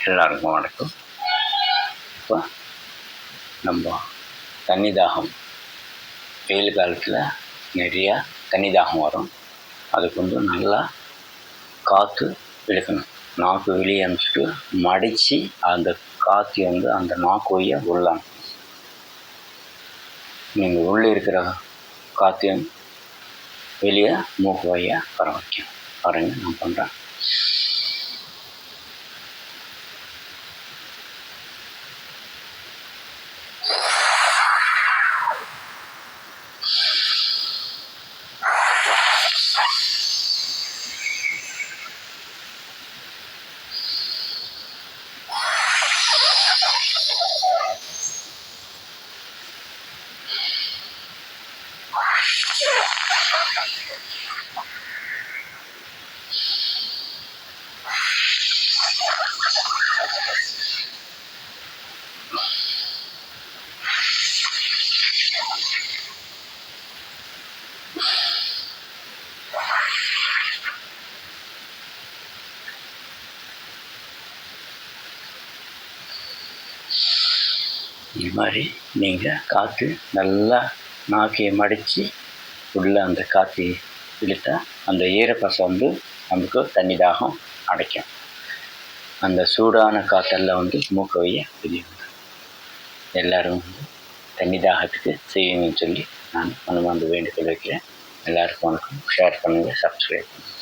எல்லாருக்கும் வணக்கம். இப்போ நம்ம தண்ணி தாகம், வெயில் காலத்தில் நிறையா தண்ணி தாகம் வரும். அதுக்கு நல்லா காற்று இழுக்கணும். நாக்கு வெளியே அனுப்பிச்சிட்டு மடித்து அந்த காற்று அந்த நாக்கு வழியை உள்ளாங்க. நீங்கள் உள்ளே இருக்கிற காற்றையும் வெளியே மூக்கு வழியாக வர வைக்கணும். பாருங்கள், நான் பண்ணுறேன். இது மாதிரி நீங்கள் காற்று நல்லா நாக்கையை மடித்து உள்ளே அந்த காற்று இழுத்தா அந்த ஈரப்பசை நமக்கு தண்ணி தாகம் அடைக்கும். அந்த சூடான காற்றெல்லாம் மூக்க வழியை வெளியே எல்லோரும் தண்ணி தாகத்துக்கு செய்வீங்கன்னு சொல்லி நான் வேண்டுகோள் வைக்கிறேன். எல்லாருக்கும் வணக்கம். ஷேர் பண்ணுங்கள், சப்ஸ்கிரைப் பண்ணுங்கள்.